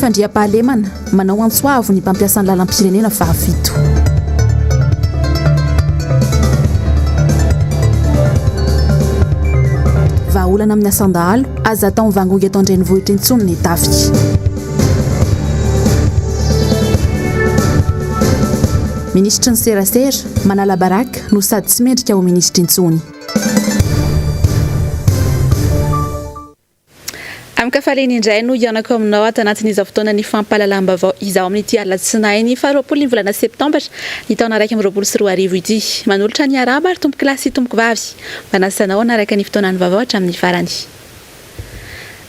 fandriam-pahalemana manao antsoavo ny mpampiasany lalam-pirenena fa FITO. Vaolana amin'ny asandahalo aza atao mivangongo eto an-drenivohitra intsony ny tafika. Ministra ny serasera Manala Baraka no sady tsy mendrika ho ministra intsony. Amkafaleny indray no ianako aminao ato anatin'izao fotoana ny fampahalalam-baovao izao amin'ny Alatsinainy fa 20 ny volana Septambra ny taona 2024 ity. Manolotra ny araba ary tompo kilasy tompo vavy. Manasanao anaraka ny fotoanan'ny vaovao hatramin'ny farany.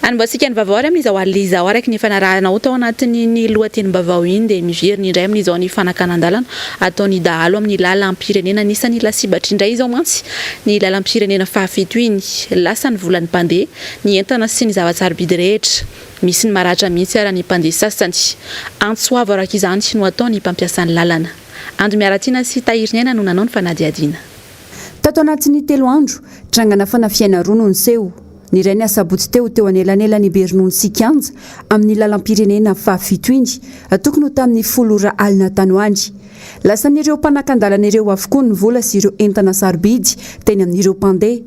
Anmbosika ny vaovao amin'izao alina izao araka ny fanarahanao tao anatin'ny lohatenim-baovao iny dia miveriny indray amin'izao ny fanakanan-dalana ataony dahalo amin'ny lalam-pirenena nisan'ny lasibatra indray izao mantsy ny lalam-pirenena FITO iny lasa ny volan'ny mpandeha ny entana sy ny zava-tsarobidy rehetra misy ny maratra mihitsy ara ny mpandeha sasany antsoavo araka izany no ataony mpampiasany lalana. Andro miaratina sy tahirinena no nanao ny fanadiadiana. Tato anatin'ny 3 andro trangana fanafiana roa no niseho. Ny iray ny asabotsy teo anelanela ny Bernono sy Kianja amin'ny lalam-pirenena FITO iny tokony ho tamin'ny 10 alina tanoandry. Lasan'ireo mpanakan-dalan'ireo avokoa ny vola sy ireo entana sarobidy teny amin'ireo mpandeha.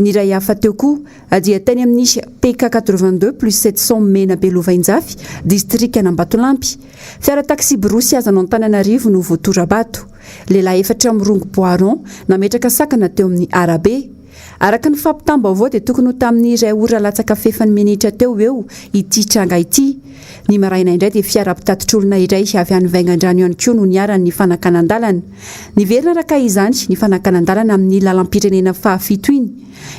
Ny iray hafa teo koa dia teny amin'ny PK 82 plus 700 mena Belovainjafy district Anambatolampy. Fiara taxi Borosy azanao Antananarivo no voatorabato. Lehilahy 4 amin'ny Rongo Poiron nametraka sakana teo amin'ny arabe. Araka ny fampitam-baovao dia tokony ho tamin'ny 2 ora latsaka 5 minitra teo eo ity tranga ity. Ny maraina indray dia fiara mpitatitr'olona iray avy any Vaingandrano ihany koa no niaran'ny fanakanan-dalana. Niverina araka izany ny fanakanan-dalana amin'ny lalam-pirenena FITO iny.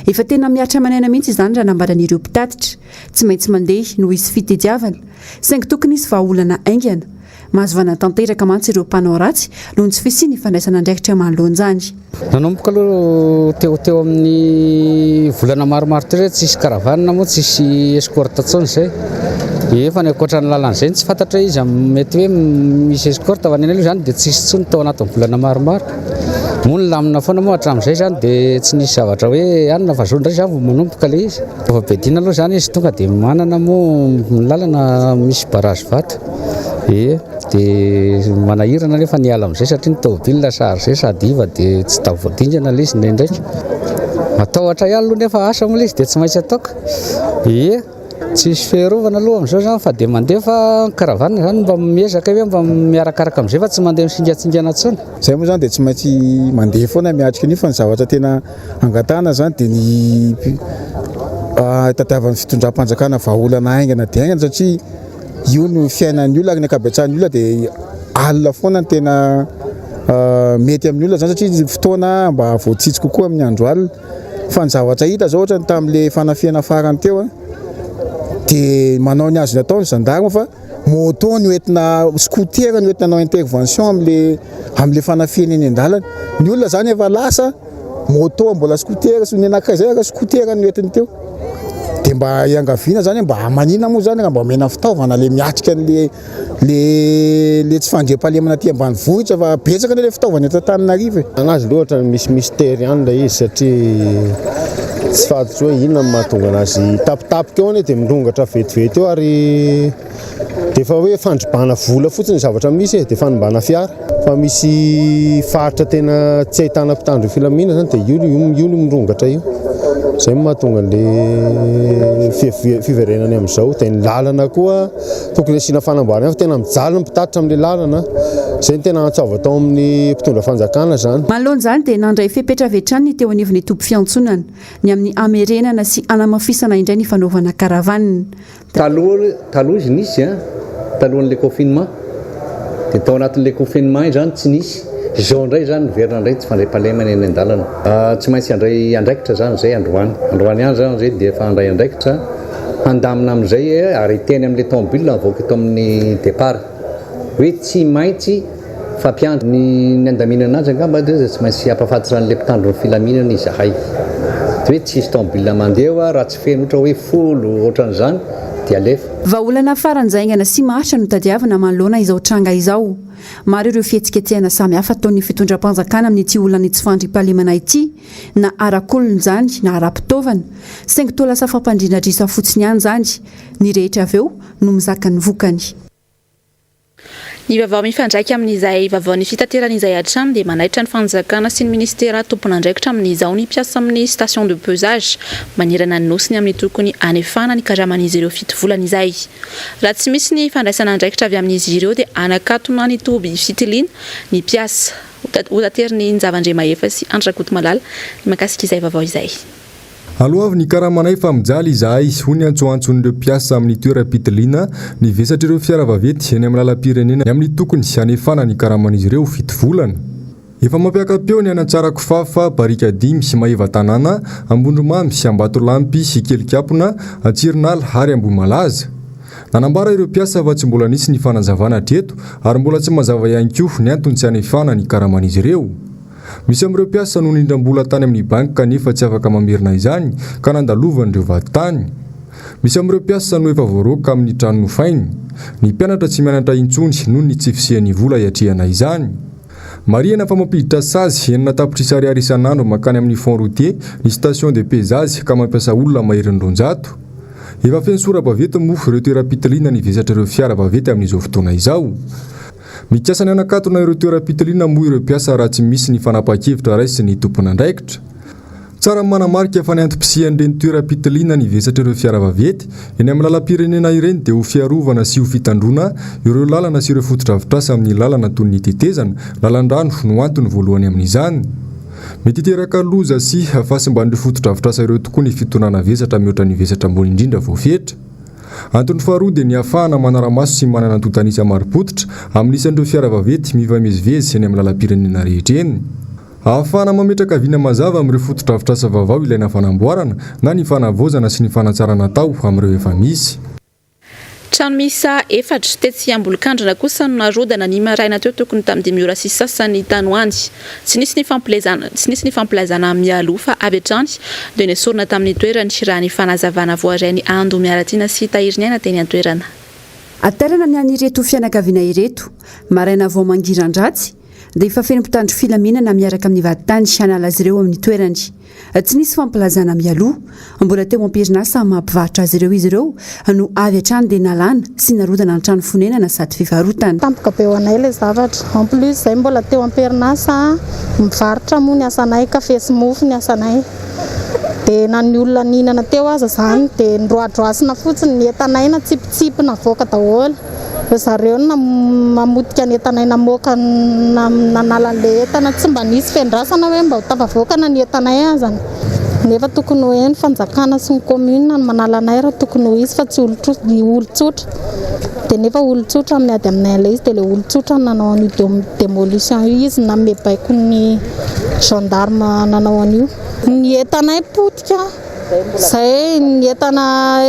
Efa tena miatra manaina mihitsy izany raha nambaran'ireo mpitatitra. Tsy maintsy mandeha no hisy fitediavana. Saingy tokony hisy vahaolana aingana. Mahazo vanan-tanteraka mantsy ireo mpanao ratsy noho ny tsy fisiany fandraisana andraikitra manoloanjany. Nanomboka aloha teo amin'ny volana maromaro teo tsisy karavanina moa tsisy escorte tsony zay. Efa ny ankoatran'ny lalana izay tsy fantatra izy mety hoe misy escorte avy any aloha izany dia tsisy tsony tao anatin'ny volana maromaro. Moa lamina foana moa hatramin'izay izany dia tsy nisy zavatra hoe anona fa zao indray izany vao manomboka ilay izy. Efa bedina aloha izany izy tonga dia manana moa ny lalana misy barage vato. Dia manahirana nefa niala amin'izay satria ny tômôbila sary izay sady iva dia tsy tao voadingana ilay izy ndraindraika. Matahotra ihany aloha nefa asa moa ilay izy dia tsy maintsy ataoko. Tsisy fiarovana aloha amin'izao izany fa dia mandeha fa karavanina izany mba miezaka hoe mba miarakaraka amin'izay fa tsy mandeha misingatsingana intsony. Izay moa izany dia tsy maintsy mandeha foana miatrika an'io fa ny zavatra tena angatahana izany dia ny tadiavan'ny fitondram-panjakana vahaolana aingana dia aingana satria io no fiainan'ny olona ny ankabetsahany olona dia alina foana ny tena mety amin'ny olona izany satria fotoana mba voatsitsy kokoa amin'ny andro alina. Fa ny zavatra hita zao ohatra tamin'ilay fanafiana farany teo dia manao ny azo nataony gendarme fa moto ny hoentina scooter ny hoentina nanao intervention amin'ilay fanafiana eny an-dalana. Ny olona zany efa lasa moto mbola scooter sy ny anankiray zay aka scooter ny hoentiny teo. Dia mba iangaviana zany mba manina moa zany mba omena fitaovana le miatrika le tsy fandriam-pahalemana aty ambanivohitra fa betsaka le fitaovana eto Antananarivo. Anazy loatra misy mystère ihany ilay izy satria tsy fantatra hoe inona mahatonga anazy tapitapika eo dia mirongatra vetivety eo ary dia efa hoe fandribana vola fotsiny zavatra misy dia fanimbana fiara. Fa misy faritra tena tsy ahitana mpitandro filaminana zany dia io no mirongatra io. Izay mahatonga le fiverenany amin'izao. Dia ny lalana koa tokony asiana fanamboarana fa tena mijaly ny mpitatitra amin'ilay lalana. Izay ny tena antsova atao amin'ny mpitondra fanjakana zany. Manoloana izany dia nandray fepetravetrany ny teo anivon'ny tompo fiantsonana ny amin'ny amerenana sy anamafisana indray ny fanaovana karavanina. Taloha izy nisy talohan'ilay confinement dia tao anatin'ilay confinement izany tsy nisy. Zao indray zany verina indray tsy fandray-pahalemana eny an-dalana. Tsy maintsy andray andraikitra zany zay androany ihany zany zay dia efa andray andraikitra handamina amin'izay ary teny amin'ilay tômôbila avoaka eto amin'ny départ hoe tsy maintsy fampiandry ny andaminana azy angamba dia tsy maintsy ampahafantarana an'ilay mpitandro ny filaminana izy ahay hoe tsisy tômôbila mandeha raha tsy feno ohatra hoe folo ohatran'izany dia alefa. Vahaolana faranjaingana sy maharitra no tadiavina manoloana izao tranga izao. maro ireo fihetsiketsehana samy hafa ataon'ny fitondram-panjakana amin'ny ity olana tsy fandriam-pahalemana ity na arakolony zany na ara-pitaovana saingy toa lasa fampandrinadrisa fotsiny ihany zany ny rehetra avy eo no mizaka ny vokany. Ny vaovao mifandraika amin'izay vaovaon'ny fitateran'izay hatrany dia manaitra ny fanjakana sy ny ministera tompon'andraikitra amin'izao ny mpiasa amin'ny station de pesage manirana ny nosiny amin'ny tokony anefana ny karaman'izy ireo fito volana izay. Raha tsy misy ny fandraisana andraikitra avy amin'izy ireo dia anakatona ny toby fitiliana ny mpiasa hotateriny ny zavandrema efa sy andrakoto malala ny makasika izay vaovao izay. Aloha ny karamanay fa mijaly izahay hony antsoantson'ireo mpiasa amin'ny toeram-pitiliana ny vesatra ireo fiara vaventy eny amin'ny lalam-pirenena amin'ny tokony hanefana ny karaman'izy ireo fito volana. Efa mampiaka-peo ny anatsarako fafa barika dimy sy maeva tanàna Ambondromamy sy Ambatolampy sy Kelikapona Atsironala ary Ambohimalaza. Nanambara ireo mpiasa fa tsy mbola nisy ny fanazavana hatreto ary mbola tsy mazava ihany koa ny antony tsy hanefana ny karaman'izy ireo. Misy amin'ireo mpiasa no nindram-bola tany amin'ny banky kanefa tsy afaka mamerina izany ka nandalovan'ireo vatany. Misy amin'ireo mpiasa no efa voaroka amin'ny trano nofainy. Ny mpianatra tsy mianatra intsony noho ny tsy fisian'ny vola hiatrehana izany. Mariana fa mampiditra sazy enina tapitry ariary isan'andro makany amin'ny fond routier ny station de pesage ka mampiasa olona maherin'ny 200. Efa feno sora-baventy moa ireo toeram-pitiliana ny vesatra ireo fiara vaventy amin'izao fotoana izao. Mikasa ny anakatona ireo toeram-pitiliana moa ireo mpiasa raha tsy misy ny fanapa-kevitra raisy ny tompon'andraikitra. Tsara manamarika fa ny antom-pisihan'ireny toeram-pitiliana ny vesatra ireo fiara vaventy eny amin'ny lalam-pirenena ireny dia ho fiarovana sy ho fitandrona ireo lalana sy ireo fotodrafitrasa amin'ny lalana toy ny tetezana, lalan-drano no antony voalohany amin'izany. Mety hiteraka loza sy hafasimban'ireo fotodrafitrasa ireo tokoa ny fitonana vesatra mihoatra ny vesatra ambony indrindra voafetra. Antony faharoa dia ny ahafahana manara-maso sy manana totanisa maro-potitra amin'isan'ireo fiara vaventy mifamezivezy eny amin'ny lalam-pirenena rehetra eny. Ahafahana mametraka viana mazava amin'ireo fotodrafitrasa vaovao ilaina fanamboarana na ny fanavaozana sy ny fanatsarana tao amin'ireo efa misy. Trano misa efatra tetsy Ambolokandrina kosa no narodana ny maraina teo tokony tamin'ny dimy ora sy sasany tanoany. Tsy nisy ny fampilaizana mialoha fa avy hatrany dia nesorina tamin'ny toerany raha ny fanazavana voarainy ando miaratina sy tahiriny teny an-toerana. Aterana ny anireto fianakaviana ireto maraina vao mangiran-dratsy dia efa feno mpitandro filaminana miaraka amin'ny vatany sy hanala azy ireo amin'ny toerany. Tsy nisy fampilazana mialoha, mbola teo am-perinasa mampivarotra azy ireo izy ireo no avy hatrany dia nalana sy narodana ny trano fonenana sady fivarotana. Tampoka be ho anay ilay zavatra. En plus izay mbola teo am-perinasa mivarotra moa ny asanay, kafe sy mofo ny asanay. Dia na ny olona nihinana teo aza izany dia ndroadroasina fotsiny ny entanay na tsipitsipina avoaka daholo. Zareo mamotika ny entanay namoaka nanala an'ilay entana tsy mba nisy fiandrasana hoe mba ho tafavoakana ny entanay azany. Nefa tokony ho eny fanjakana sy ny commune no manala anay raha tokony ho izy fa tsy olon-tsotra. Dia nefa olon-tsotra miady aminay ilay izy dia ilay olon-tsotra nanao an'io démolition io izy na mebaiko ny gendarme nanao an'io. Ny entanay potika, izay ny entana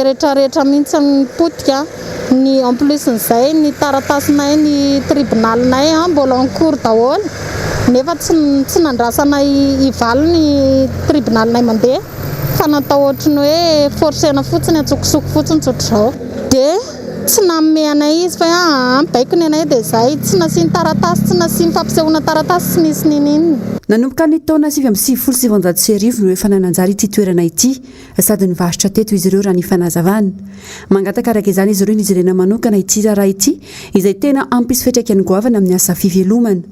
rehetrarehetra mihitsy ny potika. Ny en plus n'izay ny taratasinay ny tribunalinay mbola en cours daholo nefa tsy nandrasana hivaly ny tribunalinay mandeha fa natao ohatrany hoe forcena fotsiny atsokosoko fotsiny tsotr'izao dia tsy nanome anay izy fa baiko ny anay dia izay tsy nasiany taratasy tsy nasiany fampisehoana taratasy sy nisy nininy. Nanomboka ny taona 1970 no efa nananjara ity toerana ity sady nivarotra teto izy ireo raha ny fanazavana. Mangataka araka izany izy ireo nijerena manokana ity raha ity izay tena ampisy fetraka ny goavana amin'ny asa fivelomana.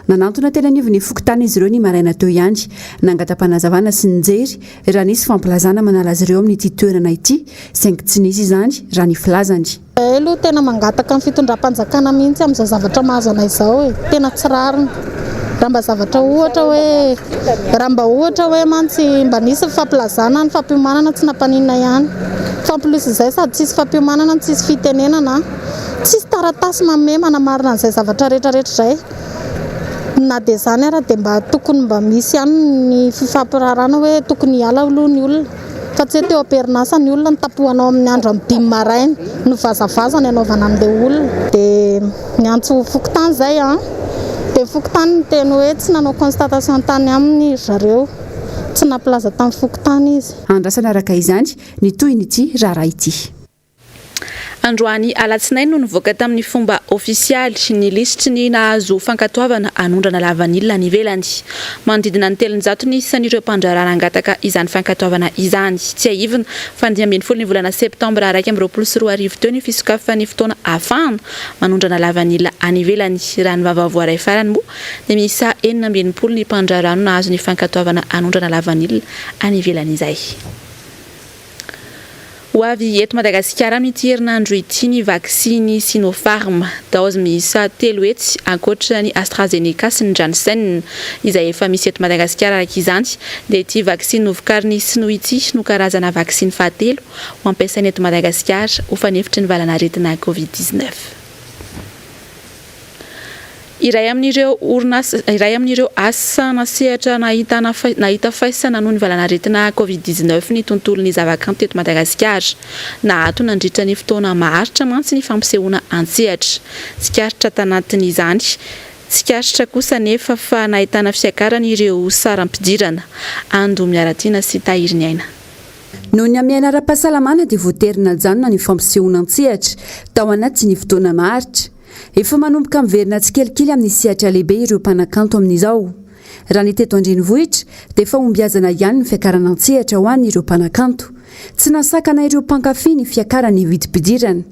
Nanantona tena nivony fokotany izy ireo ny maraina teo ihany nangatam-panazavana sy nijery raha nisy fampilazana manala azy ireo amin'ity toerana ity saingy tsy nisy izany raha ny filazany. Aloha tena mangataka ny fitondram-panjakana mihitsy amin'izao zavatra mahazo anay izao tena tsy rariny. Raha mba zavatra ohatra hoe mantsy mba nisy fampilazana ny fampiomanana tsy nampaninana ihany. Fa plus izay sady tsisy fampiomanana tsisy fitenenana tsisy taratasy manome manamarina an'izay zavatra rehetrarehetra izay. Na dia izany ara dia mba tokony mba misy ihany ny fifampirarana hoe tokony hiala aloha ny olona fa tsy teo am-perinasa ny olona nitapohanao amin'ny andro amin'ny 5 maraina no vazavaza ny anaovana an'ilay olona dia miantso fokotany izay dia fokotany ny teny hoe tsy nanao constatation tany aminy zareo tsy nampilaza tamin'ny fokotany izy. Andrasana araka izany ny toy ny ity raharaha ity. Androany Alatsinainy no nivoaka tamin'ny fomba ofisialy ny lisitry ny nahazo fankatoavana anondrana lavanilina any ivelany. Manodidina ny 700 ny isan'ireo mpandrarana angataka izany fankatoavana izany. Tsy aivina fa 20 ny volana Septambra 2024 teo ny fisokafan'ny fotoana afahana manondrana lavanilina any ivelany. Raha ny vaovao iray farany moa dia miisa 20 ny mpandrarano nahazo ny fankatoavana anondrana lavanilina any ivelany izay. Ho avy eto Madagasikara amin'ity herinandro ity ny vaksiny Sinopharm dose miisa 3 hetsy ankoatra ny AstraZeneca sy ny Janssen izay efa misy eto Madagasikara araka izany dia ity vaksiny novokariny sinoa ity no karazana vaksiny fahatelo ho ampiasaina eto Madagasikara ho fanefitry ny valanaretina COVID-19. Iray amin'ireo asa nasehatra nahita faisana noho ny valanaretina COVID-19 ny tontolon'ny zavakanto eto Madagasikara. Nahato nandritra ny fotoana maharitra mantsy ny fampisehoana an-tsehatra. Tsikaritra tanatin'izany. Tsikaritra kosa nefa fa nahitana fiakarana ireo saram-pidirana. Ando miaratiana sy tahiry aina. Noho ny amiaina ara-pahasalamana dia voaterina janona ny fampisehoana an-tsehatra tao anaty ny fotoana maharitra. Efa manomboka miverina tsikelikely amin'ny sehatra lehibe ireo mpanakanto amin'izao. Raha ny teto an-DRENIVOHITRA dia efa ombiazana ihany ny fiakarana an-tsehatra ho an'ireo mpanakanto. Tsy nasakana ireo mpankafy ny fiakarany vidim-pidirana.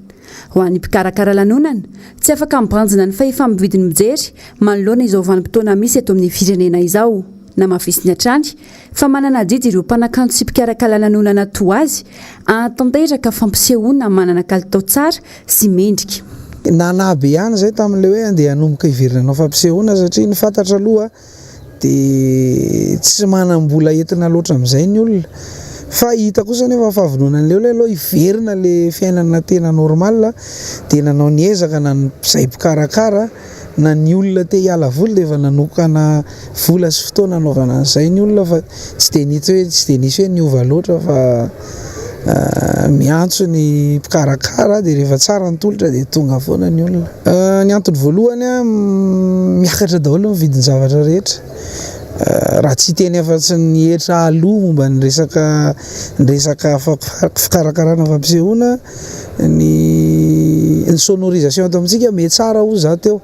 Ho an'ny mpikarakara lanonana, tsy afaka mibanjina ny fahefam-mividin'ny mijery manoloana izao vanim-potoana misy eto amin'ny firenena izao. Na mafisiny hatrany fa manana didy ireo mpanakanto sy mpikarakara lanonana toa azy tanteraka fampisehoana manana kalitao tsara sy mendrika. Nanabe ihany zay tamin'le hoe andeha hanomboka hiverina fampisehoana satria ny fantatra aloha dia tsy manam-bola entina loatra amin'izay ny olona fa hita kosa nefa fahavononan'le olona aloha hiverina le fiainana tena normal dia nanao ny ezaka na izay mpikarakara na ny olona te hiala voly dia efa nanokana vola sy fotoana anaovana an'izay ny olona fa tsy dia nisy hoe niova loatra fa miantso ny mpikarakara dia rehefa tsara ny tolotra dia tonga foana ny olona. Ny antony voalohany miakatra daholo ny vidiny zavatra rehetra. Raha tsy teny afa-tsy ny hetra aloha momba ny resaka fikarakarana fampisehoana ny sonorisation ato amintsika mety tsara ho za teo.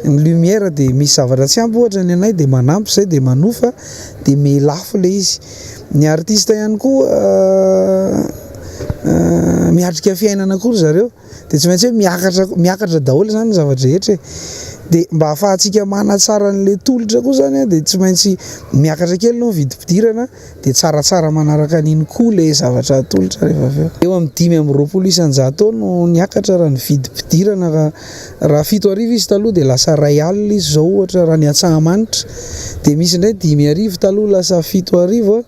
Ny lumière dia misy zavatra tsy ampy ohatra ny anay dia manampy izay dia manofa dia melafo le izy. Ny artiste ihany koa miatrika fiainana koa zareo dia tsy maintsy hoe miakatra daholo zany ny zavatra rehetra dia mba ahafahantsika manatsara n'le tolotra koa zany dia tsy maintsy miakatra kely no vidim-pidirana dia tsaratsara manaraka an'iny koa le zavatra atolotra rehefa avy eo. Eo amin'ny 5-20 isan-jato no niakatra raha ny vidim-pidirana raha 7 arivo izy taloha dia lasa 2 alina izy zao ohatra raha ny Antsahamanitra dia misy indray 5 arivo taloha lasa 7 arivo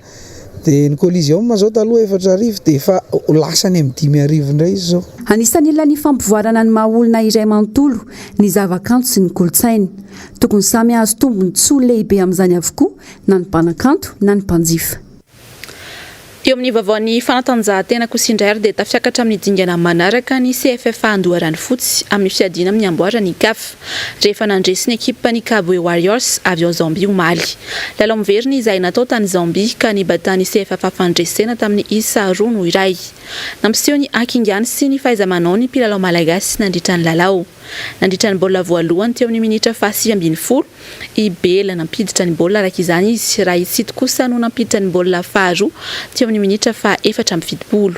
dia ny Coliseum zao taloha 4 arivo dia efa lasa ny amin'ny 5 arivo indray izy zao. Anisan'ny ilany fampivoarana ny maha-olona iray manontolo ny zavakanto sy ny kolontsaina. Tokony samy azo tombony tsoa lehibe amin'izany avokoa na ny mpanakanto na ny mpanjifa. Eo amin'ny vaovaon'ny fanatanjahantena kosindrary dia tafiakatra amin'ny dingana manaraka ny CFF Andoharany fotsy amin'ny fiadiana amin'ny amboarany CAF rehefa nandresy ny ekipa ny Cowboy Warriors avy ao Zambia omaly. Lalao miveriny izay natao tany Zambia ka nibatany CFF fandresena tamin'ny isa 2-1. Nampiseho ny akingany sy ny fahaiza-manao ny mpilalao malagasy nandritra ny lalao. Nandritra ny baolina voalohany teo amin'ny minitra 9 Ibela nampiditra ny baolina araka izany izy raha isito kosa no nampiditra ny baolina faharoa teo amin'ny minitra 4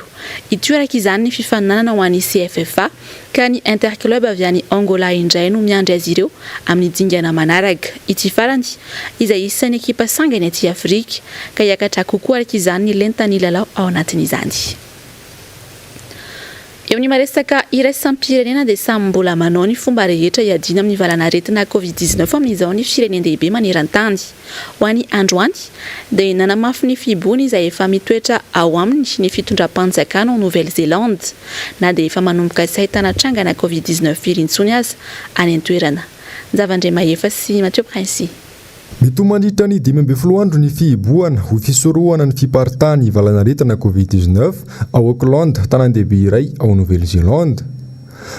Ity araka izany ny fifaninanana ho an'ny CFFA ka ny Interclub avy any Angola indray no miandry azy ireo amin'ny dingana manaraka. Ity farany izay isan'ny ekipa sangany aty Afrika ka hiakatra kokoa araka izany ny lentany lalao ao anatin'izany. Eo amin'ny maresaka iraisam-pirenena dia samy mbola manao ny fomba rehetra hiadiana amin'ny valanaretina COVID-19 amin'izao ny firenena-dehibe maneran-tany. Ho an'ny androany dia nanamafy ny fiboany izay efa mitoetra ao aminy ny fitondram-panjakana ao Nouvelle-Zélande na dia efa manomboka sy ahitana trangana COVID-19 irintsony aza any an-toerana. Zavandre Mahefa sy Mathieu Prince. Mito mandritra ny 12 andro ny fihiboana ho fisorohana ny fiparitany valanaretina COVID-19 ao Auckland tanan-dehibe iray ao Nouvelle-Zélande.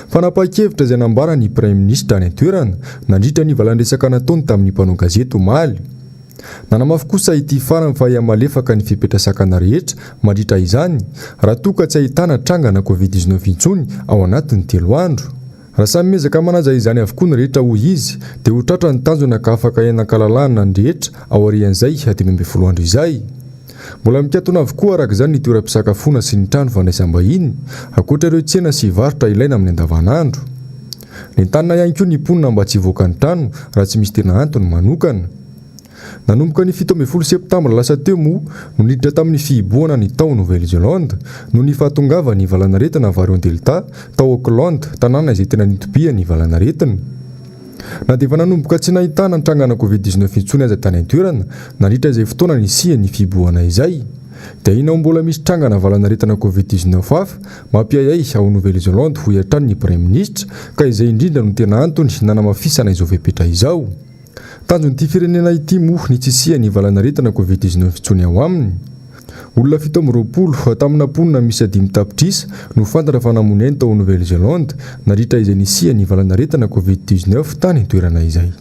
Fanapa-kevitra izay nambarany Prime Ministre any an-toerana nandritra ny valan-dresaka nataony tamin'ny mpanao gazety omaly. Nanamafy kosa ity farany fa iamalefaka ny fipetrasakana rehetra mandritra izany raha toa ka tsy ahitana trangana Covid-19 intsony ao anatin'ny 3 andro. Raha samy mezaka manaja izany avokoa ny rehetra hoy izy dia ho tratra ny tanjona ka afaka ianakalalana ny rehetra ao arian'izay 10 andro izay. Mbola mikatona avokoa araka izany ny toeram-pisakafoana sy ny trano fandraisam-bahiny ankoatra ireo tsena sy varotra ilaina amin'ny andavanandro. Ny tanana ihany koa ny ponina mba tsy hivoaka ny trano raha tsy misy tena antony manokana. Nanomboka ny 17 Septambra lasa teo moa no niditra tamin'ny fihiboana ny tao Nouvelle-Zélande no ny fahatongava ny valanaretina variant Delta tao Auckland, tanàna izay tena nitobia ny valanaretina. Na dia efa nanomboka tsy nahitana ny trangana Covid-19 intsony aza tany an-toerana nandritra izay fotoana nisia ny fihiboana izay. Dia inao mbola misy trangana valanaretina Covid-19 hafa mampiayay ao Nouvelle-Zélande ho hiatrany ny Premier Ministre ka izay indrindra no tena antony nanamafisana izao fepetra izao. Tanjon'ity firenena ity moa ny tsisia ny valanaretina Covid-19 intsony ao aminy. Olona 720 tamina ponina misy 5 tapitrisa no fantatra fa namoneny tao Nouvelle-Zélande nandritra izay nisia ny valanaretina Covid-19 tany toerana izay.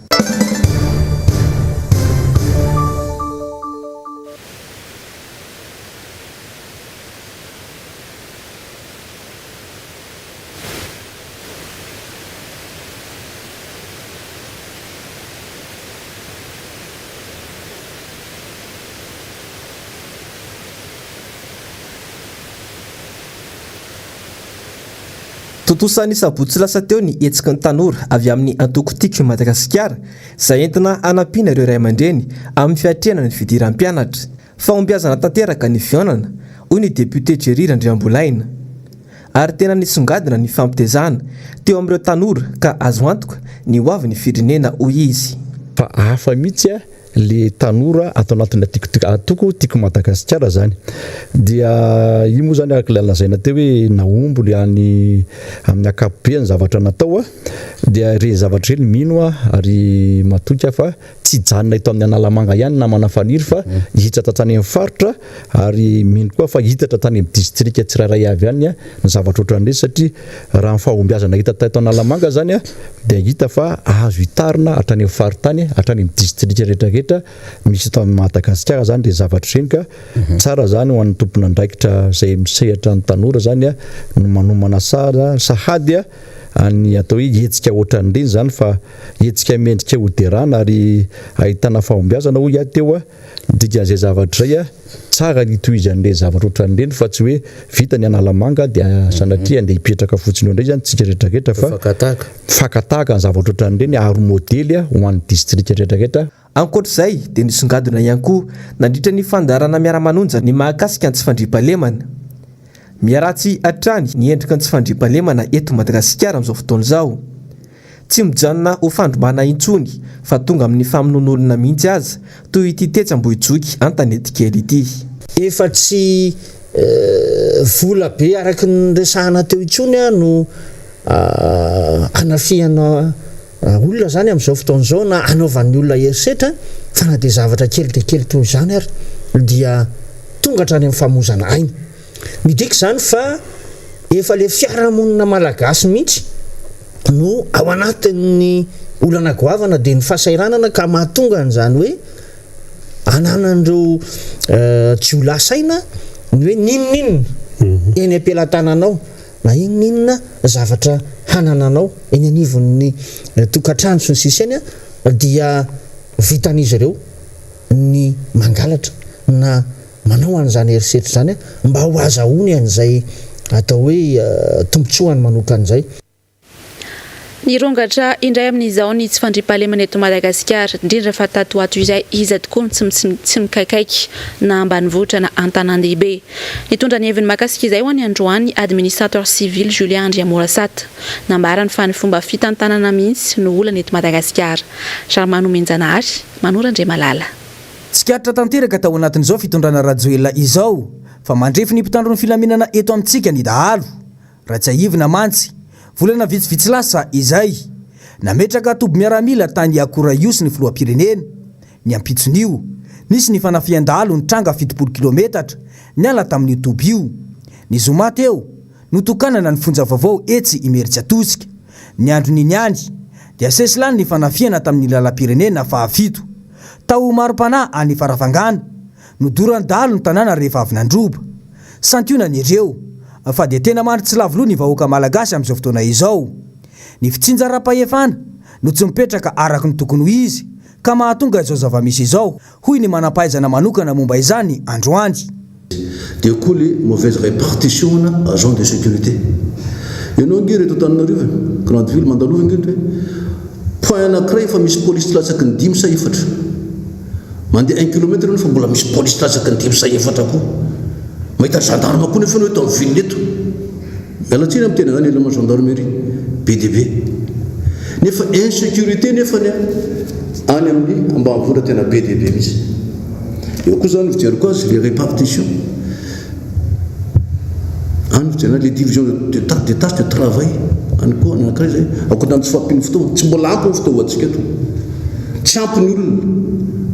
Totosa ny sabotsy lasa teo ny etsika ny tanora avy amin'ny antoko tiky Madagasikara izay entina anampiana ireo ray aman-dreny amin'ny fiatrehana ny fidiram-pianatra. Fahombiazana tanteraka ny fihaonana hoy ny député Jerry Andriambolaina. Ary tena nisongadina ny fampitaizana teo amin'ireo tanora ka azo antoka ny hoavy ny firenena hoy izy. Fa hafa mihitsy le tanora atao anatina atoko tiky Madagasikara zany dia io moa zany araka lazaina teo hoe naombo le any amin'ny akapobeany zavatra natao dia re zavatra reny mino ary matoka fa tsy janona ito amin'ny analamanga ihany na manafaniry fa hitatra tany amin'ny faritra ary mino koa fa hitatra tany amin'ny district tsirairay avy ihany ny zavatra ohatran'ireny satria raha ny fahombiazana hita tato analamanga zany dia hita fa azo hitarina hatrany amin'ny faritany hatrany amin'ny district rehetrarehetra misy eto amin'ny Madagasikara zany dia zavatra reny ka tsara zany ho an'ny tompon'andraikitra izay misehatra ny tanora zany no manomana sahady any atao hoe hetsika ohatran'ireny zany fa hetsika mendrika hoderana ary ahitana fahombiazana hoy teo dikan'izay zavatra zay tsara ny tohizan'ireny zavatra ohatran'ireny fa tsy hoe vita ny analamanga dia sanatria andeha hipetraka fotsiny indray zany tsika rehetrarehetra fa fakataka ny zavatra ohatran'ireny ary modely ho an'ny district rehetrarehetra. Ankoatr'izay dia nisongadina ihany koa nandritra ny fandarana miara-manonja ny mahakasika ny tsy fandriam-pahalemana. Miaratsy hatrany ny endrika ny tsy fandriam-pahalemana eto Madagasikara amin'izao fotoana izao. Tsy mijanona ho fandrombana intsony fa tonga amin'ny famonoan'olona mihitsy aza toy ity tetsambohijoky an-tanety kely ity. Efa tsy vola be araky ny resahana teo intsony no anafiana olona zany amin'izao fotoana izao na anaovan'ny olona herisetra fa na dia zavatra kely dia kely toy izany ary dia tonga hatrany amin'ny famozana aina. Midika zany fa efa le fiarahamonina malagasy mihitsy no ao anatin'ny olana goavana dia ny fahasairanana ka mahatonga an'izany hoe ananan'ireo tsy ho lasaina ny hoe ninonninona eny am-pelantananao na inonninona zavatra hanananao eny anivon'ny tokantrano sy ny sisany dia vitan'izy ireo ny mangalatra na manao an'izany herisetra zany mba ho azahoany an'izay atao hoe tombotsoany manokan'izay. Nirongatra indray amin'izao ny tsy fandriam-pahalemana eto Madagasikara indrindra fa tato ato izay izy tokoa tsy mikaikaiky na ambanivohitra na an-tanàn-dehibe. Nitondra ny heviny mahakasika izay ho any androany administrateur civil Julien Andriamorasata nambarany fa ny fomba fitantanana mihitsy no olana eto Madagasikara. Charmano Menjanahary, Manora Ndray Malala. Tsikatra tanteraka tao anatin'izao fitondrana rajoela izao fa mandrefy ny mpitandron'ny filaminana eto amintsika ny dahalo Rajaivina Mantsy volana vitsivitsy lasa izay nametraka toby miaramila tany Akoraiosi ny filohampirenena ny ampitson'io nisy ny fanafian-dahalo ny tranga 70 kilometatra niala tamin'ny toby io ny zoma teo notokanana ny fonja vaovao etsy imeritsy atosika ny andro ny niany dia sesilany ny fanafiana tamin'ny lalam-pirenena fa FITO tao maro-pana any faravangana nodorandalo ny tanàna rehefa avy nandroba santionany ireo fa dia tena mandry tsy lavoloha ny vahoaka malagasy amin'izao fotoana izao. Ny fitsinjaram-pahefana no tsy mipetraka araka ny tokony ho izy ka mahatonga izao zava-misy izao hoy ny manam-pahaizana manokana momba izany androany. Dia koa le mauvaise répartition na agent de sécurité. Ianao nge reto Antananarivo grande ville mandalova nge hoe point anankiray fa misy police latsaky ny 5 sa 4 mandeha 1 km fa mbola misy police latsaky ny 5 sa 4 koa mahita gendarme koa nefa eto amin'ny ville eto mialatsiny amin'ny tena zany ilama gendarmerie BDB nefa insécurité nefa any amin'ny ambanivohitra tena BDB mihitsy. Eo koa zany fijery koa azy les répartitions any fijerena les divisions de tâches de travail any koa anankiray zay akoatrany tsy fampiny fotoana tsy mbola ampy ny fitaovantsika eto tsy ampy ny olona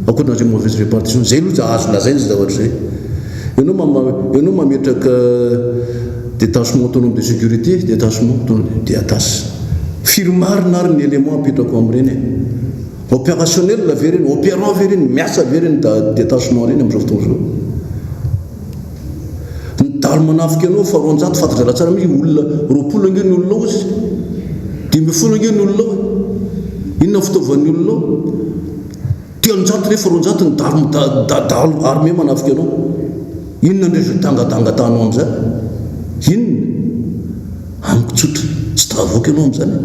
akoatran'izay mauvaise répartition zay aloha azo lazaina zay zavatra zay. Ianao mametraka détachement autonome de sécurité détachement autonome de atas firmarina ary ny élément apetrako amin'ireny opérationnel ave reny opérant ave reny miasa ave reny détachement reny amin'izao fotoana zao nidalo manafika anao fa 400 fatazala tsara misy olona 20 nge ny olona ozy 10 nge ny olona inona fitaovan'ny olona telonjato nefa 400 nidalo armé manafika anao inona ndre tangatangatanao amin'izany inona amiko tsotra tsy tavoaka ianao amin'izany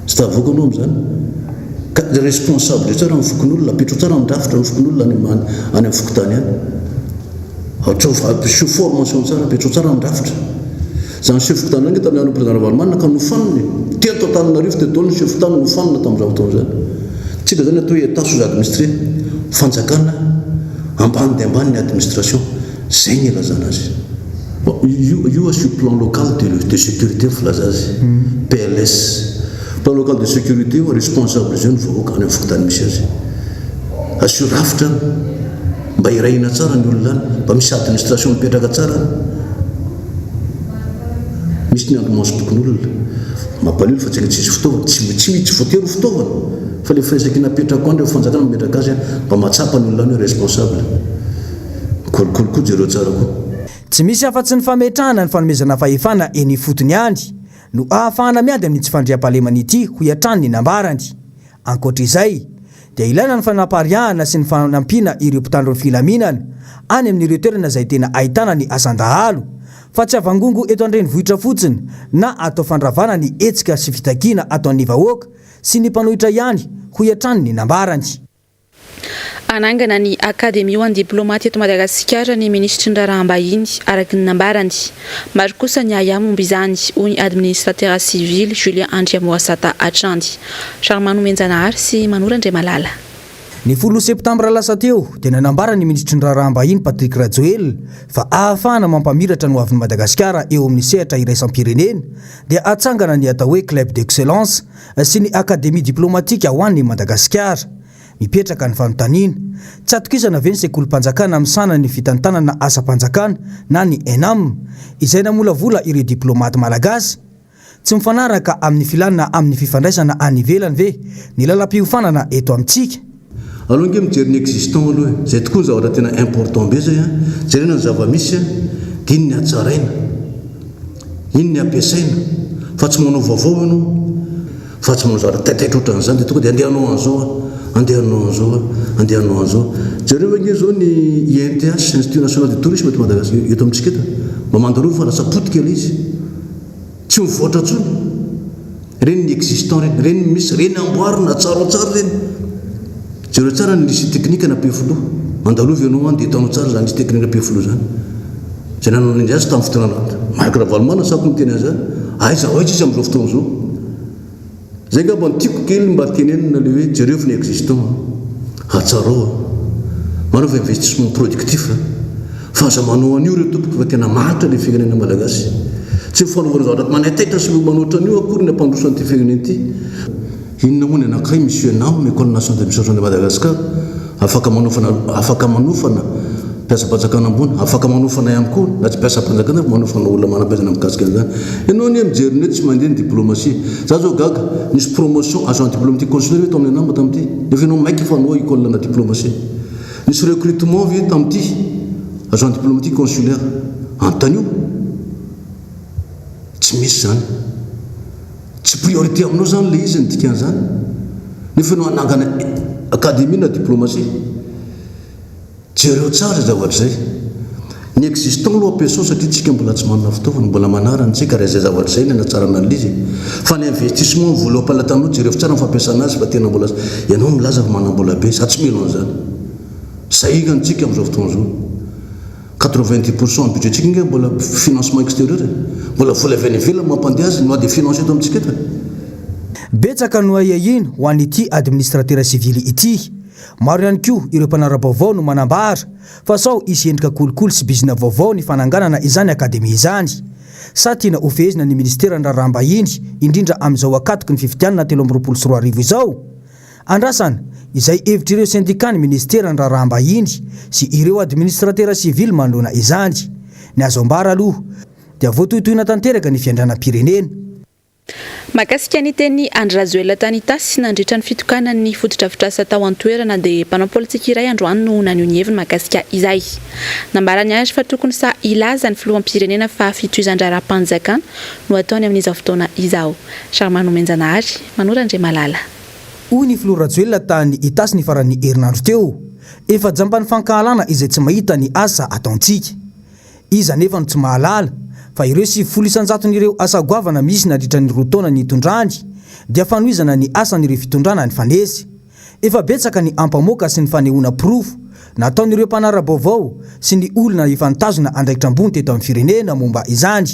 tsy tavoaka anao amin'izany ka responsable tsara mifokon'olona apetro tsara mindrafitra mifokon'olona any amin'ny fokotany any chef formation tsara apetro tsara mindrafitra zany chef fokotany any tamin'ny président Vaovao ka nofaniny teto Antananarivo teto ny chef fokotany nofanina tamin'izao fotoana zany tsika zany atao hoe état sous administré fanjakana ambany dia ambany ny administration zay ny ilazana azy. Io sur plan local de sécurité filaza azy PLS plan local de sécurité responsable zay ny vahoaka any amin'ny fokotany misy azy asurafitra mba irahina tsara ny olona any mba misy administration mipetraka tsara misy ny andro maso tokon'olona mampalilo fa tsika tsisy fitaovana tsy voatery fitaovana fa le firesaky napetraka andreo fanjakana mipetraka azy mba mahatsapa ny olona any responsable kolokolo jereo tsara koa. Tsy misy afa-tsy ny fametrahana ny fanomezana fahefana eny fotony any no ahafahana miady amin'ny tsy fandriam-pahalemana ity ho iatrany ny nambarany. Ankoatr'izay dia ilaina ny fanapariahana sy ny fanampiana ireo mpitandro ny filaminana any amin'ireo toerana izay tena ahitana ny asandahalo fa tsy havangongo eto an-drenivohitra fotsiny na atao fandravana ny hetsika sy fitakiana atao ny vahoaka sy ny mpanohitra ihany ho iatrany ny nambarany. Anangana ny akademia ho an'ny diplomaty eto Madagasikara ny ministry ny raharaham-bahiny araky ny nambarany. Maro kosa ny ayamo momba izany hoy ny administrateur civil Julien Andriamoasata Atrandy. Charmano Menjanahary sy Manorandre Malala. Ny 10 Septambra lasa teo dia nanambara ny ministry ny raharaham-bahiny Patrick Rajoel fa ahafahana mampamiratra ny hoavin'ny Madagasikara eo amin'ny sehatra iraisam-pirenena dia atsangana ny atao hoe club d'excellence sy ny akademia diplomatika ho an'ny Madagasikara. Mipetraka ny fanontaniana tsy atokisana ve ny sekolim-panjakana amin'ny sanany fitantanana asa-panjakana na ny ENAM izay namolavola ireo diplomaty malagasy tsy mifanaraka amin'ny filanina amin'ny fifandraisana any ivelany ve ny lalam-piofanana eto amintsika. Aloha nge mijery ny existant aloha zay tokoa ny zavatra tena important be zay jerena ny zava-misy dia iny ny hatsaraina iny ny ampiasaina fa tsy manao vaovao ianao fa tsy manao zavatra taitaitra ohatran'izany dia tonga dia andehanao an'izao andehanao an'izao jereo nge zao ny INTH Institut National de Tourisme eto Madagasikara eto amintsika eto mba mandarova fa lasa potika ilay izy tsy mivoatra tsony reny ny existant reny misy reny amboarina tsara reny jereo tsara ny lycée technique na Pefolo mandalova ianao any dia hitanao tsara zany lycée technique na Pefolo zany zay nanao ny azy tamin'ny fotoana Marc Ravalomana sako ny teny azy aiza hoaiza izy amin'izao fotoana zao zay ngamba ny tiako kely mba tenenina le hoe jereo fa ny existant hatsarao manao investissement productif fa aza manao an'io reo tompoko fa tena mahatra le firenena malagasy tsy fanaovana zavatra manataitra sy manoatra an'io akory ny ampandroso an'ity firenena ity. Inona moa ny anankiray monsieur Nam école nationale d'administration de Madagascar afaka manofana mpiasa-panjakana ambony afaka manofana ihany koa na tsy mpiasa-panjakana manofana olona manam-pahaizana mikasika an'izany. Ianao ny mijery tsy mandeha ny diplomatie. Za zao gaga nisy promotion agent diplomatique consulaire tao amin'ny anamba tamin'ity. Nefa ianao maiky fa anao école na diplomatie. Nisy recrutement vie tamin'ity agent diplomatique consulaire antanio. Tsy misy zany. Tsy priorité aminao zany le izy ny dikan'izany. Nefa ianao anangana académie na diplomatie. Jereo tsara zavatra zay. Ny existant aloha ampiasao satria tsika mbola tsy manana fitaovana mbola manarany tsika raha izay zavatra zay ny tsara an'alizy. Fa ny investissement vola am-palatanao jereo tsara ny fampiasana azy fa tena mbola ianao milaza fa manam-bola be sa tsy mila an'izany. Zay igany tsika amin'izao fotoana zao. 90% budget tsika inga mbola financement extérieur. Mbola vola avy any ivelany mampandeha azy no de financer eto amintsika eto. Betsaka no ahihina ho an'ity administrateur civil ity. Maro ihany koa ireo mpanara-baovao no manambara fa sao isy endrika kolikoly sy bizina vaovao ny fananganana izany akademia izany. Sa tiana ofezina ny ministera ndrarambahiny indrindra amin'izao akatoky ny fifidianana 13 izao. Andrasana izay hevitr'ireo syndicat ny ministera ndrarambahiny sy ireo administrateur civil manoloana izany. Ny azo ambara aloha dia voatohitohina tanteraka ny fiandranam-pirenena. Makasika ny teny Andrejoela Tanita sy nandritra ny fitokanan'ny fotodrafitrasa tao an-toerana dia mpanao politika iray androany no nanio ny heviny makasika izay. Nambarany azy fa tokony sa ilaza ny filoham-pirenena fa fitoizan-draram-panjakana no ataony amin'izao fotoana izao. Charmano Menjanahary, Manorandre Malala. Hoy ny filoha Rajoelina tany itasy ny faran'ny herinandro teo. Efa jampany fankahalana izay tsy mahita ny asa ataontsika. Iza nefa no tsy mahalala. Fa ireo sy 100,000 asa goavana misy nandritra ny rotaona ny itondrany dia fanoizana ny asan'ireo fitondrana ny fanesy. Efa betsaka ny ampamoaka sy ny fanehoana profo nataon'ireo mpanara-baovao sy ny olona efa nitazona andraikitra ambony teto amin'ny firenena momba izany.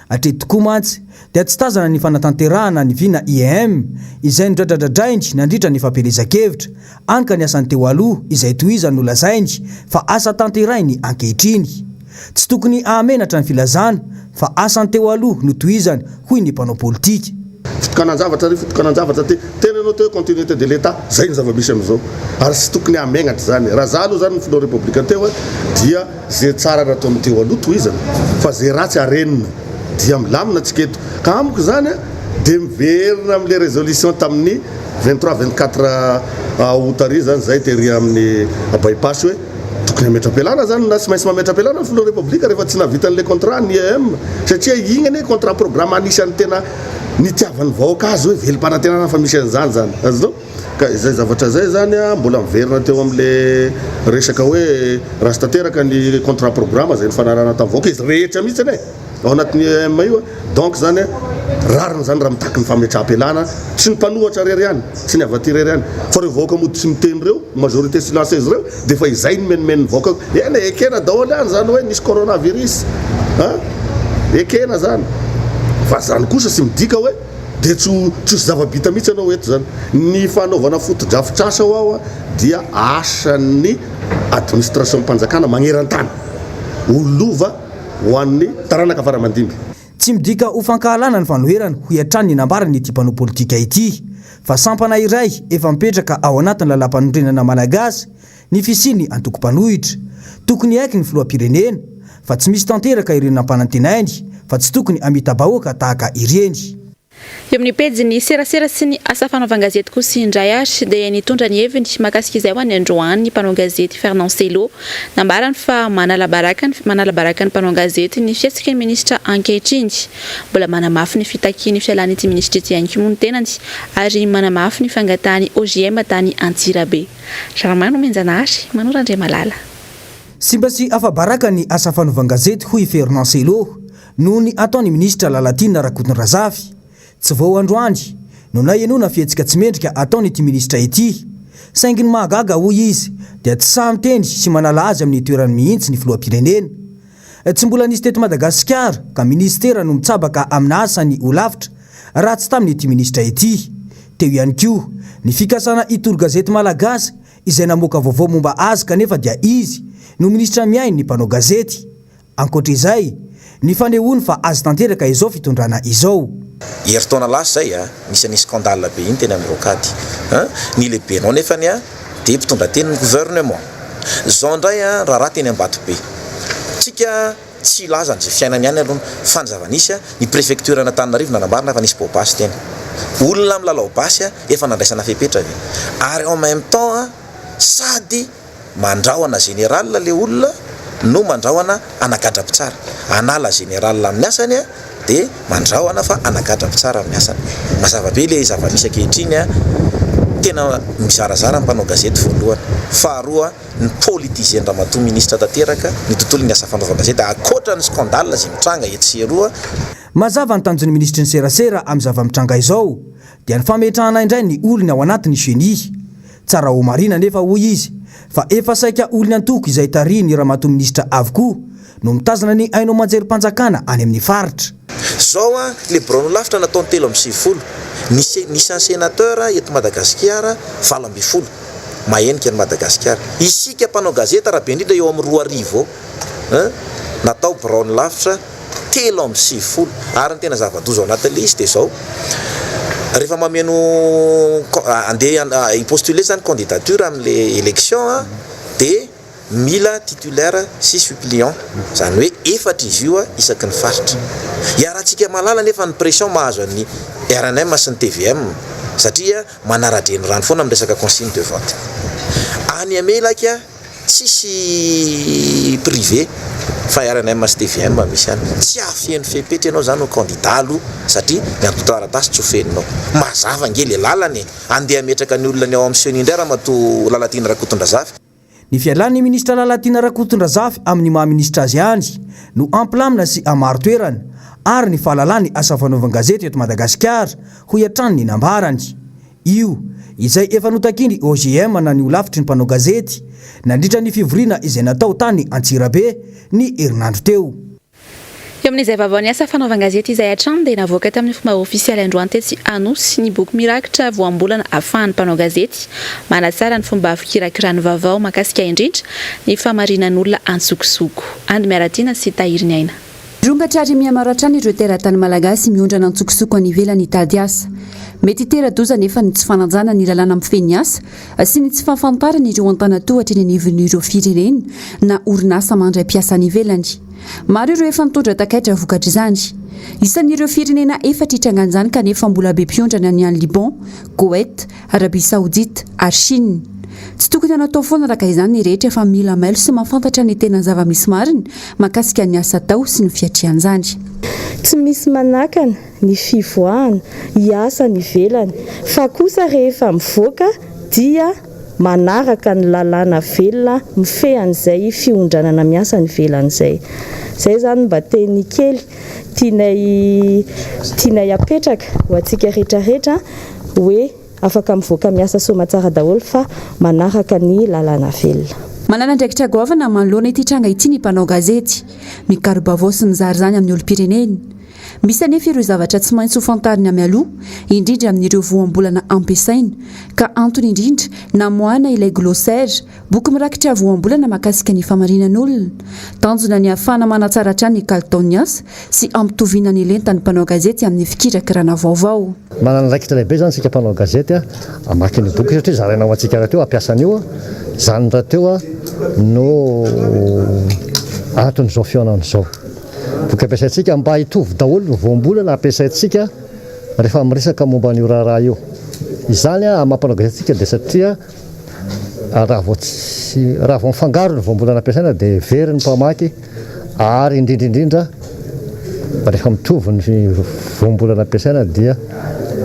Hatreto tokoa mantsy dia tsy tazana ny fanatanterahana ny vina IEM izay nidradradradrainy nandritra ny fampielezan-kevitra anka ny asany teo aloha izay tohizany no lazainy fa asa tanterahiny ankehitriny. Tsy tokony ahamenatra ny filazana fa asany teo aloha no tohizany hoy ny mpanao politika. Fitokanan-javatra tena ianao teo continuité de l'État zay ny zava-misy amin'izao ary tsy tokony ahamenatra zany. Raha za aloha zany ny filoha républicain teo dia zay tsara natao amin'ny teo aloha tohizana fa zay ratsy arenina dia milamina tsika eto. Ka amiko zany dia miverina amin'le résolution tamin'ny 23-24 août zany zay tery amin'ny bypass hoe tokony ametra-pialana zany na tsy maintsy mametra-pialana ny filoha république rehefa tsy navita an'ilay contrat ny EM satria igny ane contrat programme anisan'ny tena nitiavan'ny vahoaka azy hoe velim-panantenana fa misy an'izany zany azonao. Ka izay zavatra zay zany mbola miverina teo amin'le resaka hoe raha sy tanteraka ny contrat programme zay ny fanarahana tamin'ny vahoaka izy rehetra mihitsy ane ao anatin'ny EM io. Donc zany rariny zany raha mitaky ny fametra-pialana tsy ny mpanohatra rery ihany tsy ny avaty rery ihany fa reo vahoaka mody tsy miteny reo majorité silencieuse reo dia fa izay ny menimen'ny vahoaka ena ekena daholo ihany zany hoe nisy coronavirus ekena zany fa zany kosa sy midika hoe dia tsy zava-bita mihitsy anao eto zany. Ny fanaovana fotodrafitrasa ao dia asan'ny administration mpanjakana magneran-tany olova ho an'ny taranaka faramandimby. Tsy midika ho fankahalana ny fanoherana ho hiatrany ny nambarany ity mpanao politika ity fa sampana iray efa mipetraka ao anatin'ny lalam-panondrenana malagasy ny fisiny antoko-panohitra. Tokony aiky ny filoham-pirenena fa tsy misy tanteraka ireny nampanantenainy fa tsy tokony amita-bahoaka tahaka ireny. Eo amin'ny pejy ny serasera sy ny asa fanaovan-gazety kosa indray ary dia nitondra ny heviny makasika izay ho any androany ny mpanao gazety Fernand Selo nambarany fa manala baraka ny mpanao gazety ny fiatsika ny ministra ankehitriny mbola manamafy ny fitaky ny fialany ity ministra ity ihany koa moa ny tenany ary manamafy ny fangatany OGM tany Antsirabe. Charmano Menjanahary, Manorandre Malala. Simba sy afabaraka ny asa fanaovan-gazety hoy Fernand Selo noho ny ataony ministra Lalatina Rakotondrazafy. Tsy vao androany no nahenona fietsika tsy mendrika ataony ity ministra ity saingy ny mahagaga hoy izy dia tsy samy teny sy manala azy amin'ny toerany mihitsy ny filoham-pirenena. Tsy mbola nisy teto Madagasikara ka ministera no mitsabaka amin'ny asany ho lavitra raha tsy tamin'ity ministra ity. Teo ihany koa ny fikasana itoro gazety malagasy izay namoaka vaovao momba azy kanefa dia izy no ministra miainy ny mpanao gazety. Ankoatr'izay ny fanehoany fa azy tanteraka izao fitondrana izao. Heritaona lasa zay misy scandale be iny teny amin'ny rokady ny lehibenao nefany dia mpitondra teny ny gouvernement zao ndray a raha teny Ambatobe tsika tsy lazany zay fiainana ihany aloha fanjavanisy ny préfecture Antananarivo nanambarina fa nisy bobasy teny olona milalao basy efa nandraisana fepetra ve ary en même temps sady mandrahona général le olona no mandrahona anagadrapitsara anala général amin'ny asany de mandrahona fa anagadrapitsara amin'ny asany mazava be le zava-misy ankehitriny tena mizarazara mpanao gazety voalohany faharoa ny politisien ramatoa ministre tanteraka ny tontolo ny asa fanaovana gazety akoatra ny scandale zay mitranga etseroa mazava ny tanjon'ny ministry ny serasera amin'ny zava-mitranga izao dia ny fametrahana indray ny olony ao anatin'ny genie tsara ho marina nefa hoy izy fa efa saika olony antoko izay tariny ramatoa ministra avokoa no mitazana ny ainao manjery mpanjakana any amin'ny faritra zao le brono lafitra nataony 3 nisy sénateur eto Madagasikara 7 mahenika ny Madagasikara isika mpanao gazeta raha be indrindra eo amin'ny 2 natao brono lafitra 3 ary ny tena zava-doza ao anatin'le izy de zao rehefa mameno andeha impostule zany candidature amin'le élection de mila titulaire 6 suppliant zany hoe efatra izy io isaky ny faritra iarahantsika malala nefa ny pression mahazo ny RNM sy ny TVM satria manaradreny rano foana amin'ny resaka consigne de vote any amelaka tsisy privé fa RNM sy TVM misy any tsy afeno fepetra ianao zany ho candidat aloha satria ny antotaratasy tsy ofeninao mazava nge le lalany andeha ametraka ny olona ny ao amin'ny senindray raha mato Lalatina Rakotondrazafy ny fialan'ny ministra Lalatina Rakotondrazafy amin'ny maha-ministra azy ihany no amplamina sy amaro toerana ary ny fahalalany asa fanaovana gazety eto Madagasikara ho iatran'ny nambarany io izay efa notakiny OGM na ny olafitry ny mpanao gazety nandritra ny fivoriana izay natao tany Antsirabe ny herinandro teo eo amin'izay vaovao ny asa fanaovana gazety izay hatrany dia navoaka tamin'ny fomba ofisialy androany tetsy anosy ny boky mirakitra voambolana ahafahan'ny mpanao gazety manatsara ny fomba fikirakirany vaovao mahakasika indrindra ny famarinan'olona antsokosoko andy miaratina sy tahiriny aina rongatrary miamaratrany ireo teratany malagasy miondrana antsokosoko any ivelany hitady asa mety teradoza nefa ny tsy fananjana ny lalàna amin'ny feny asa sy ny tsy fahafantarana ireo antanatohatra ny anivon'ireo firenena na orinasa mandray mpiasa any ivelany maro ireo efa nitondra takaitra vokatra izany isan'ireo firenena efatra hitrangan'izany kanefa mbola be mpiondrana ny any Liban, Koweït, Arabie Saoudite ary Chine tsy tokony anatao foana raka izany ny rehetra efa mila mailo sy mahafantatra ny tena zava-misy mariny mahakasika ny asa tao sy ny fiatrian'izany tsy misy manakana ny fivoahana hiasa ny velany fa kosa rehefa mivoaka dia manaraka ny lalàna velona mifehan'izay fiondranana miasa ny velan'izay zay zany mba teny kely tianay apetraka ho antsika rehetrarehetra hoe afaka mivoaka miasa somatsara daholo fa manaraka ny lalàna velona manana ndraikitra goavana manoloana ity tranga ity ny mpanao gazety mikarobavao sy ny zary zany amin'ny olo-pirenena misy anefa ireo zavatra tsy maintsy ho fantariny amin'ny aloha indrindra amin'ireo voambolana ampiasaina ka antony indrindra namoahana ilay glossaire boky mirakitra voambolana mahakasika ny famarinan'olona tanjona ny ahafahana manatsara trany ny kalitaony asa sy ampitoviana ny lentany mpanao gazety amin'ny fikirakirana vaovao manana raikitra lehibe zany sika mpanao gazety amaky ny boky satria zaraina ao antsika rahateo ampiasan'io zany rahateo no aton'izao fiaonan'izao boky ampiasaintsika mba hitovy daholo ny voambolana ampiasaintsika rehefa miresaka momba an'io raha io izany mampanao gazetintsika dia satria raha vao mifangaro ny voambolana ampiasaina dia very ny mpamaky ary indrindraindrindra rehefa mitovy ny voambolana ampiasaina dia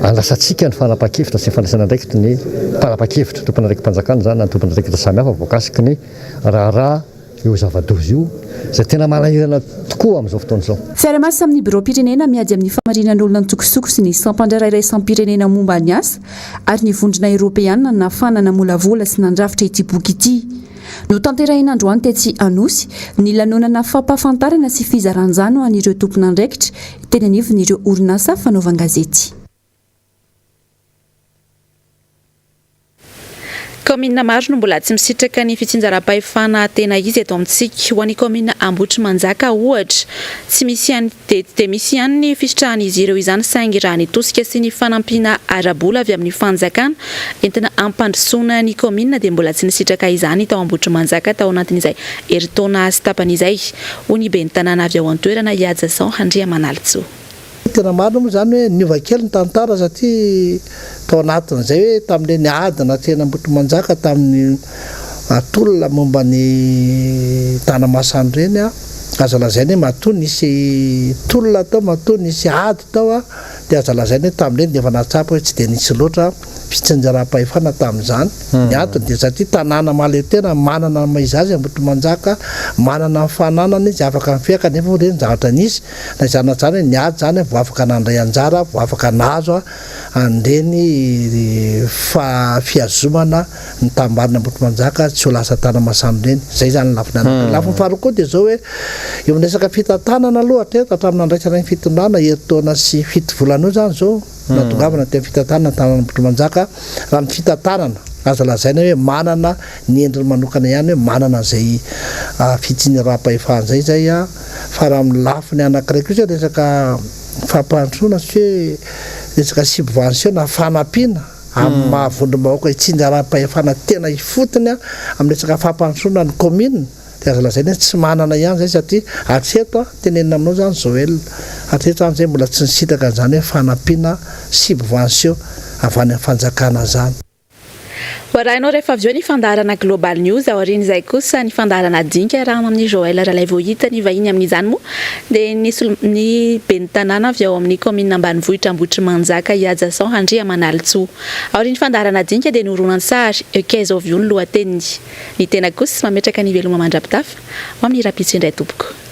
andrasantsika ny fanapa-kevitra sy ny fandraisana ndraikitra ny mpanapa-kevitra tompona ndraiky mpanjakana zany na tompona ndraikitra samihafa voakasiky ny raharaha io zava-dozy io zay tena manahirana tokoa amin'izao fotoana izao fiara-masy amin'ny bureau pirenena miady amin'ny famarinan'olona nitsokosoko sy ny sampandray sam-pirenena momba ny asa ary ny vondrona eropeana nafanana molavola sy nandrafitra ity boky ity no tanterahina androany tetsy anosy ny lanonana fampahafantarana sy fizaran'izany ho an'ireo tompona ndraikitra teny anivon'ireo orinasa fanaovan-gazety Commune maro no mbola tsy misitraka ny fitsinjaram-pahefana tena izy eto amintsika ho an'ny commune Ambotry-Manjaka ohatra tsy misy ihany de misy ihany ny fisitrahan'izy ireo izany saingy raha ny tosika sy ny fanampiana arabola avy amin'ny fanjakana entina ampandrosoana ny commune dia mbola tsy nisitraka izany tao Ambotry-Manjaka tao anatin'izay herintaona sy tapan'izay ho ny ben'ny tanàna avy ao an-toerana Iadzasan Handria Manalitso. Tena marina moa zany hoe niova kely ny tantara satria tao anatin'izay hoe tamin'ireny adina tena Ambotry-Manjaka tamin'ny atolona momba ny tanamasany ireny aza lazainy hoe matoa nisy tolona tao matoa nisy ady tao dia aza lazainy hoe tamin'ireny dia efa nahatsapa hoe tsy dia nisy loatra fitsinjaram-pahefana tamin'izany ny antony dia satria tanàna mahaleo-tena manana maizazy Ambotry-Manjaka manana fananana izy afaka mifehaka nefa ireny zavatra nisy na izany hoe ny ady zany vao afaka nandray anjara vao afaka nazo andreny fiazomana ny tambarina Ambotry-Manjaka tsy ho lasa tanamasano ireny zay zany lafiny lafiny faharoa koa dia zao hoe eo miresaka fitantanana aloha hatreto hatramin'ny andraisana ny fitondrana herintaona sy fito volana eo zany zao natongavana teo fitantanana tanàna Ambotry-Manjaka raha ny fitantanana aza lazaina hoe manana ny endriny manokana ihany hoe manana zay fitsinjaram-pahefana zay fa raha amin'ny lafiny anankiray kosa resaka fampandrosoana sy hoe resaka subvention na fanampiana amin'ny mahavondrom-bahoaka hitsinjaram-pahefana tena ifotony amin'ny resaka fampandrosoana ny commune dia aza lazaina hoe tsy manana ihany zay satria hatreto tenenina aminao zany Joel hatreto zany zay mbola tsy nisitraka an'izany hoe fanampiana subvention avy any amin'ny fanjakana zany. Warainao rehefa avy eo ny fandarana Global News aorian'izay kosa ny fandarana dinika raha amin'ny Joel rahalay voahita ny vahiny amin'izany moa dia ny ben'ny tanàna avy ao amin'ny commune ambanivohitra Ambotry-Manjaka Iadzasan Handria Manalitso aorian'ny fandarana dinika dia noronan-tsary ekaiza ovy io ny lohateniny ny tena kosa mametraka ny veloma mandrapitafa ho amin'ny rapitso indray tompoko.